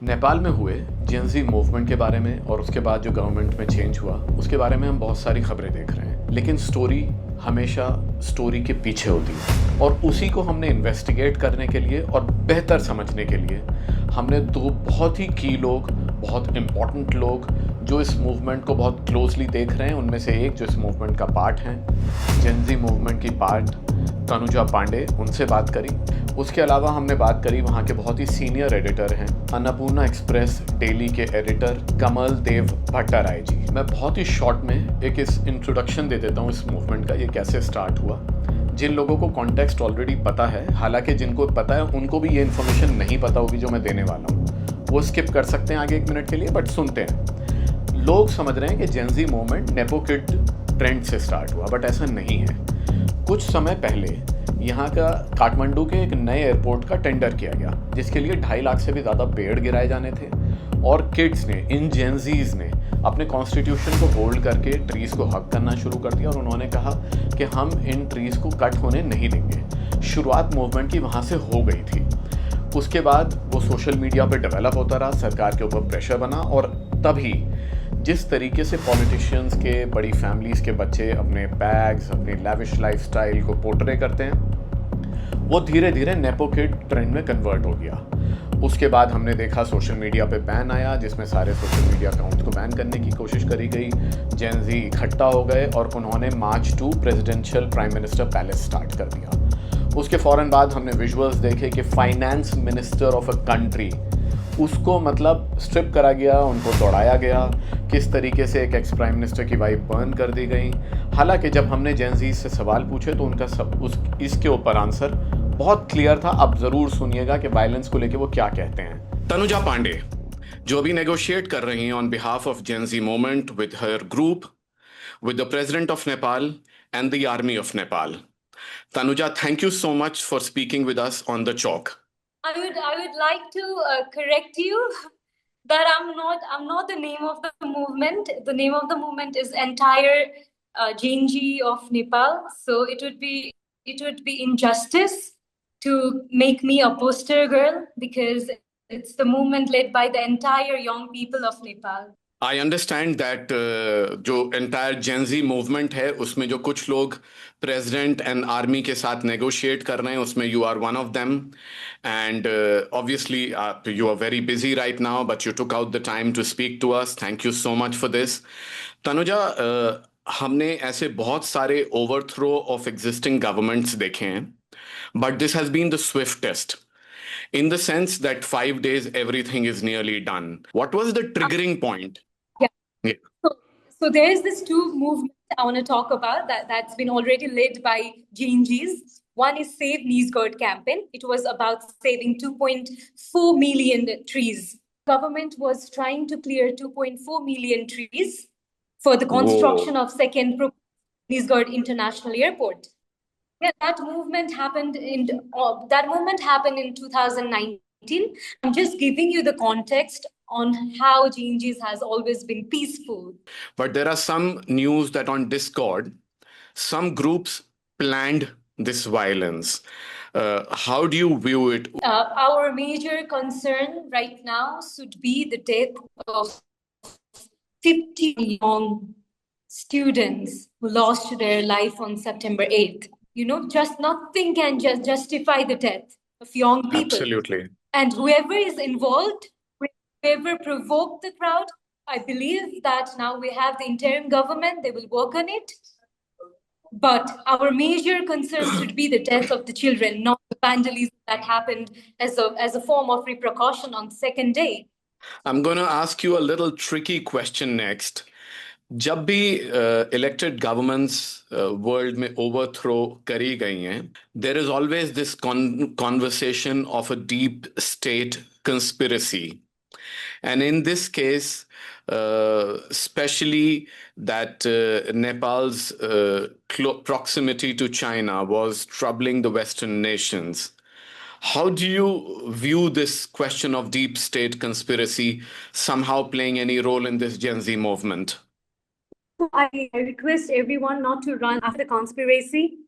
नेपाल में हुए Gen Z movement के बारे में और उसके बाद जो गवर्नमेंट में चेंज हुआ उसके बारे में हम बहुत सारी खबरें देख रहे हैं, लेकिन स्टोरी हमेशा स्टोरी के पीछे होती है और उसी को हमने इन्वेस्टिगेट करने के लिए और बेहतर समझने के लिए हमने दो बहुत ही की लोग, बहुत इम्पोर्टेंट लोग जो इस मूवमेंट को बहुत क्लोजली देख रहे हैं, उनमें से एक जो इस मूवमेंट का पार्ट हैं, जेनजी मूवमेंट की पार्ट तनुजा पांडे, उनसे बात करी। उसके अलावा हमने बात करी वहाँ के बहुत ही सीनियर एडिटर हैं, अन्नपूर्णा एक्सप्रेस डेली के एडिटर कमल देव भट्टाराय जी। मैं बहुत ही शॉर्ट में एक इस इंट्रोडक्शन दे देता हूँ इस मूवमेंट का, ये कैसे स्टार्ट हुआ। जिन लोगों को कॉन्टेक्स्ट ऑलरेडी पता है, हालांकि जिनको पता है उनको भी ये इन्फॉर्मेशन नहीं पता होगी जो मैं देने वाला हूँ, वो स्किप कर सकते हैं आगे 1 मिनट के लिए, बट सुनते हैं। लोग समझ रहे हैं कि Gen Z movement nepo kid trend से स्टार्ट हुआ, बट ऐसा नहीं है। कुछ समय पहले यहाँ का काठमांडू के एक नए एयरपोर्ट का टेंडर किया गया, जिसके लिए 2.5 लाख से भी ज़्यादा पेड़ गिराए जाने थे और किड्स ने, इन जेनजीज ने अपने कॉन्स्टिट्यूशन को होल्ड करके ट्रीज़ को हक करना शुरू कर दिया और उन्होंने कहा कि हम इन ट्रीज़ को कट होने नहीं देंगे। शुरुआत मूवमेंट की वहाँ से हो गई थी। उसके बाद वो सोशल मीडिया पे डेवलप होता रहा, सरकार के ऊपर प्रेशर बना और तभी जिस तरीके से पॉलिटिशियंस के, बड़ी फैमिलीज़ के बच्चे अपने बैग्स, अपनी लैविश लाइफस्टाइल को पोर्ट्रे करते हैं, वो धीरे धीरे नेपो किड ट्रेंड में कन्वर्ट हो गया। उसके बाद हमने देखा सोशल मीडिया पे बैन आया, जिसमें सारे सोशल मीडिया अकाउंट्स को बैन करने की कोशिश करी गई। जेनजी इकट्ठा हो गए और उन्होंने March two presidential prime minister palace start कर दिया। उसके फ़ौरन बाद हमने विजुअल्स देखे कि finance minister of a country, उसको मतलब स्ट्रिप करा गया, उनको दौड़ाया गया, किस तरीके से एक एक्स प्राइम मिनिस्टर की वाइफ बर्न कर दी गई। हालांकि जब हमने जेनजी से सवाल पूछे तो उनका इसके ऊपर आंसर बहुत क्लियर था। अब ज़रूर सुनिएगा कि वायलेंस को लेके वो क्या कहते हैं। तनुजा पांडे, जो अभी नेगोशिएट कर रही हैं on behalf of Gen Z movement with her group, with the President of Nepal and the Army of Nepal. Tanuja, thank you so much for speaking with us on the Chowk. I would like to correct you that I'm not the name of the movement. The name of the movement is entire GenZ of Nepal. So it would be injustice to make me a poster girl because it's the movement led by the entire young people of Nepal. I understand that जो entire Gen Z movement है उसमें जो कुछ लोग president and army के साथ negotiate कर रहे हैं, उसमें you are one of them and obviously you are very busy right now but you took out the time to speak to us. Thank you so much for this. Tanuja, हमने ऐसे बहुत सारे ओवरथ्रो ऑफ एग्जिस्टिंग गवर्नमेंट्स देखे हैं, but this has been the swiftest in the sense that 5 days everything is nearly done. What was the triggering point? Yeah. Yeah. So there's this two movements I want to talk about that's been already led by GenZs. One is Save Nisgard campaign. It was about saving 2.4 million trees. Government was trying to clear 2.4 million trees for the construction of second Nisgard International Airport. Yeah, that movement happened in 2019. I'm just giving you the context on how GenZ has always been peaceful. But there are some news that on Discord, some groups planned this violence. How do you view it? Our major concern right now should be the death of 50 young students who lost their life on September 8th. Just nothing can just justify the death of young people. Absolutely. And whoever is involved, whoever provoked the crowd, I believe that now we have the interim government, they will work on it. But our major concern should be the death of the children, not the vandalism that happened as a form of repercussion on the second day. I'm going to ask you a little tricky question next. जब भी elected governments world में overthrow करी गई हैं, there is always this conversation of a deep state conspiracy, and in this case especially that Nepal's proximity to China was troubling the Western nations. How do you view this question of deep state conspiracy somehow playing any role in this Gen Z movement? I request everyone not to run after conspiracy.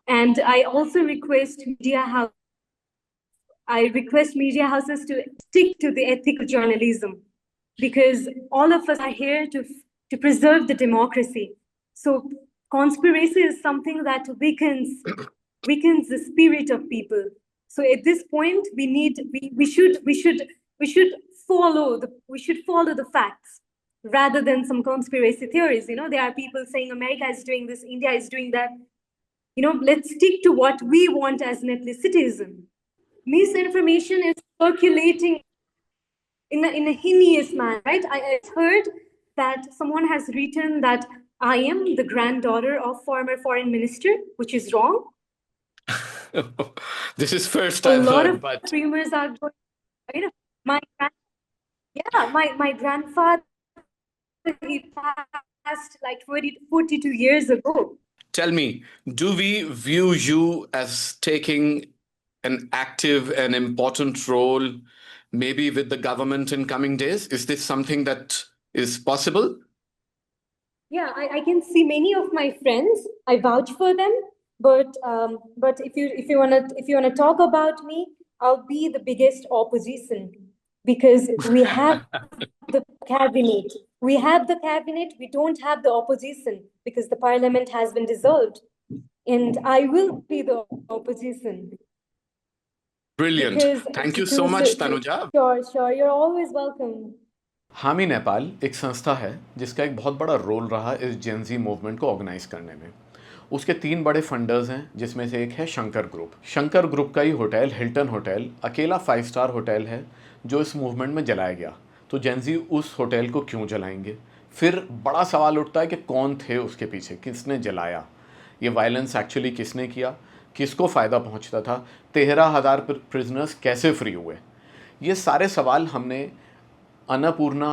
And I also request media house. I request media houses to stick to the ethical journalism, because all of us are here to preserve the democracy. So conspiracy is something that weakens the spirit of people. So at this point, we should follow the facts rather than some conspiracy theories. There are people saying America is doing this, India is doing that. Let's stick to what we want as an ethnicity. Misinformation is circulating in a heinous manner, right? I heard that someone has written that I am the granddaughter of former foreign minister, which is wrong. This is first A I've lot heard, of but rumors are going. My my grandfather, he passed like 42 years ago. tell me, do we view you as taking an active and important role, maybe with the government in coming days? Is this something that is possible? Yeah, I can see many of my friends. I vouch for them, but if you wanna talk about me, I'll be the biggest opposition, because we have the cabinet. We have the cabinet. We don't have the opposition because the parliament has been dissolved, and I will be the opposition Brilliant. because Thank you so much, Tanuja. sure, you're always welcome. हामी नेपाल एक संस्था है जिसका एक बहुत बड़ा role रहा इस जेनजी मूवमेंट को ऑर्गेनाइज करने में। उसके 3 बड़े फंडर्स हैं, जिसमें से एक है शंकर ग्रुप। शंकर ग्रुप का ही होटल हिल्टन होटल अकेला 5 स्टार होटल है जो इस मूवमेंट में जलाया गया। तो जेनजी उस होटल को क्यों जलाएंगे? फिर बड़ा सवाल उठता है कि कौन थे उसके पीछे, किसने जलाया, ये वायलेंस एक्चुअली किसने किया, किसको फ़ायदा पहुंचता था, 13,000 प्रिजनर्स कैसे फ्री हुए? ये सारे सवाल हमने अन्नपूर्णा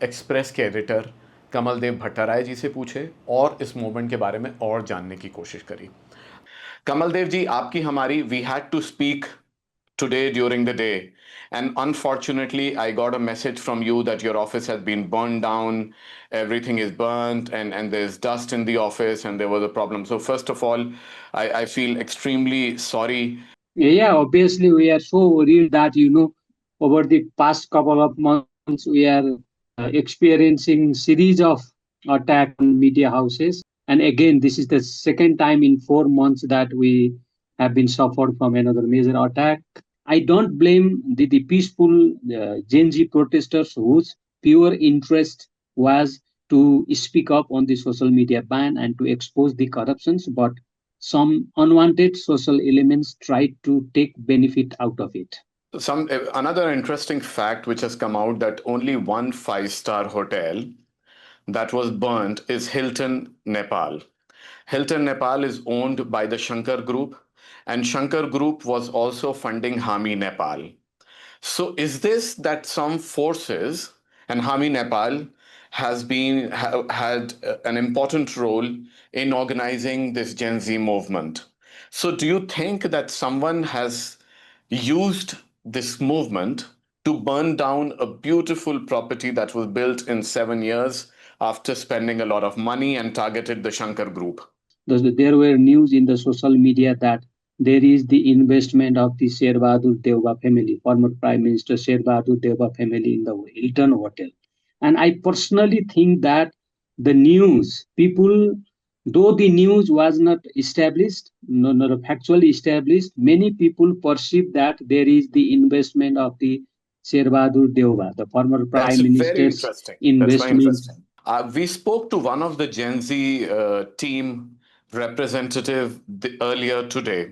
एक्सप्रेस के एडिटर कमल देव भट्टाराय जी से पूछे और इस मूवमेंट के बारे में और जानने की कोशिश करी। कमल देव जी, आपकी हमारी we had to speak today during the day, and unfortunately I got a message from you that your office has been burned down, everything is burnt, and there's dust in the office and there was a problem. So first of all, I feel extremely sorry. Yeah, obviously we are so worried that over the past couple of months we are experiencing series of attack on media houses, and again this is the second time in 4 months that we have been suffered from another major attack. I don't blame the peaceful Gen Z protesters whose pure interest was to speak up on the social media ban and to expose the corruptions, but some unwanted social elements tried to take benefit out of it. Another interesting fact which has come out, that only one 5-star hotel that was burnt is Hilton Nepal. Hilton Nepal is owned by the Shankar Group, and Shankar Group was also funding Hami Nepal. So is this that some forces, and Hami Nepal has had an important role in organizing this Gen Z movement? So do you think that someone has used this movement to burn down a beautiful property that was built in 7 years after spending a lot of money, and targeted the Shankar Group? There were news in the social media that there is the investment of the Sher Bahadur Deuba family, former Prime Minister Sher Bahadur Deuba family, in the Hilton Hotel. And I personally think that the news, people, though the news was not established, not factually established, many people perceive that there is the investment of the Sher Bahadur Deuba, the former Prime Minister's investment. We spoke to one of the Gen Z team representative earlier today,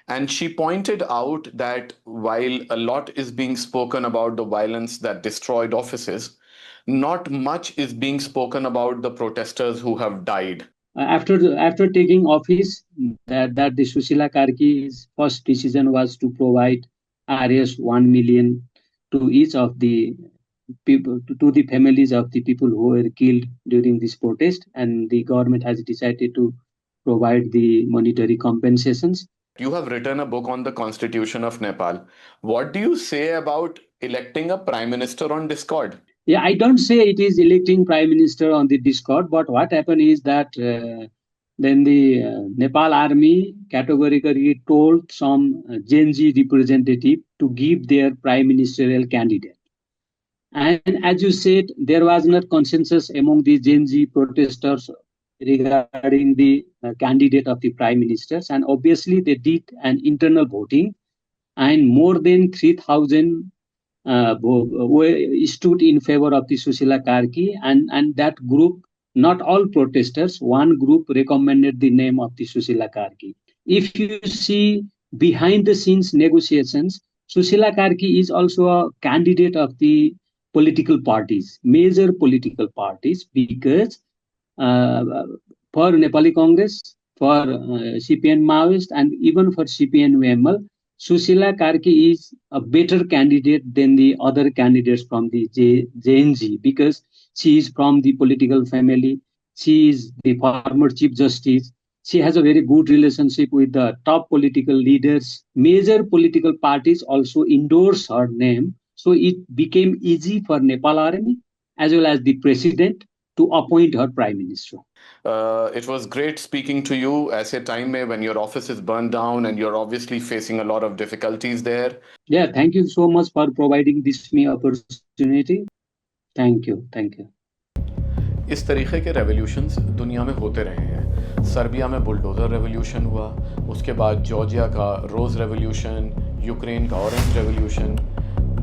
and she pointed out that while a lot is being spoken about the violence that destroyed offices, not much is being spoken about the protesters who have died. After taking office, that the Sushila Karki's first decision was to provide RS 1 million to each of the people, to the families of the people who were killed during this protest, and the government has decided to provide the monetary compensations. You have written a book on the Constitution of Nepal. What do you say about electing a prime minister on Discord? Yeah, I don't say it is electing prime minister on the Discord, but what happened is that then the Nepal army categorically told some Gen Z representative to give their prime ministerial candidate. And as you said, there was not consensus among the Gen Z protesters regarding the candidate of the prime ministers. And obviously, they did an internal voting, and more than 3,000 stood in favor of the Susila Karki, and that group, not all protesters, one group recommended the name of the Susila Karki. If you see behind the scenes negotiations, Susila Karki is also a candidate of the political parties, major political parties, because uh, for Nepali Congress, for CPN Maoist, and even for CPN UML, Susila Karki is a better candidate than the other candidates from the JNZ, because she is from the political family. She is the former Chief Justice. She has a very good relationship with the top political leaders. Major political parties also endorse her name. So it became easy for Nepal Army as well as the president to appoint her prime minister. It was great speaking to you ऐसे time में when your office is burned down and you're obviously facing a lot of difficulties there. Yeah, thank you so much for providing this me opportunity. Thank you, thank you. इस तरीके के revolutions दुनिया में होते रहे हैं। Serbia में bulldozer revolution हुआ, उसके बाद जॉर्जिया का रोज़ रेवोल्यूशन, यूक्रेन का ऑरेंज रेवोल्यूशन,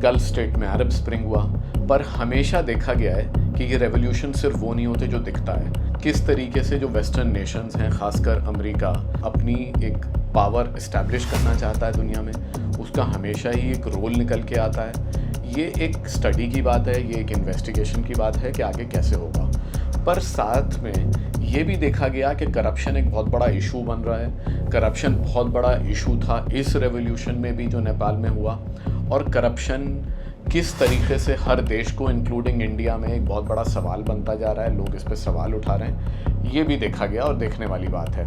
गल्फ स्टेट में अरब स्प्रिंग हुआ। पर हमेशा देखा गया है कि ये रेवोल्यूशन सिर्फ वो नहीं होते जो दिखता है। किस तरीके से जो वेस्टर्न नेशंस हैं, ख़ासकर अमेरिका, अपनी एक पावर इस्टेब्लिश करना चाहता है दुनिया में, उसका हमेशा ही एक रोल निकल के आता है। ये एक स्टडी की बात है, ये एक इन्वेस्टिगेशन की बात है कि आगे कैसे होगा। पर साथ में ये भी देखा गया कि करप्शन एक बहुत बड़ा इशू बन रहा है। करप्शन बहुत बड़ा इशू था इस रेवोल्यूशन में भी जो नेपाल में हुआ, और करप्शन किस तरीके से हर देश को इंक्लूडिंग इंडिया में एक बहुत बड़ा सवाल बनता जा रहा है, लोग इस पे सवाल उठा रहे हैं, ये भी देखा गया और देखने वाली बात है।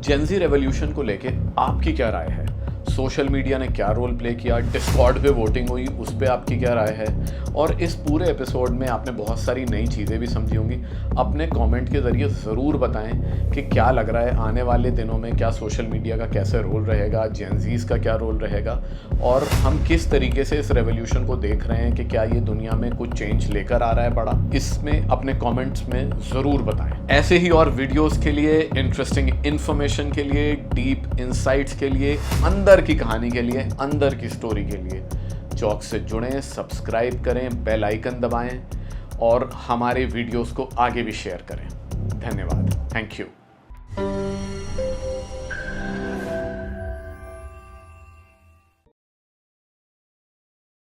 जेनजी रेवोल्यूशन को लेके आपकी क्या राय है? सोशल मीडिया ने क्या रोल प्ले किया? डिस्कॉर्ड पे वोटिंग हुई, उस पर आपकी क्या राय है? और इस पूरे एपिसोड में आपने बहुत सारी नई चीज़ें भी समझी होंगी। अपने कमेंट के ज़रिए ज़रूर बताएं कि क्या लग रहा है आने वाले दिनों में, क्या सोशल मीडिया का कैसे रोल रहेगा, जेनजीज का क्या रोल रहेगा, और हम किस तरीके से इस रेवोल्यूशन को देख रहे हैं कि क्या ये दुनिया में कुछ चेंज लेकर आ रहा है बड़ा। इसमें अपने कमेंट्स में ज़रूर बताएं। ऐसे ही और वीडियोज़ के लिए, इंटरेस्टिंग इन्फॉर्मेशन के लिए, डीप इंसाइट्स के लिए, अंदर की कहानी के लिए, अंदर की स्टोरी के लिए चौक से जुड़ें, सब्सक्राइब करें, बेल आइकन दबाएं और हमारे वीडियोस को आगे भी शेयर करें। धन्यवाद। Thank you.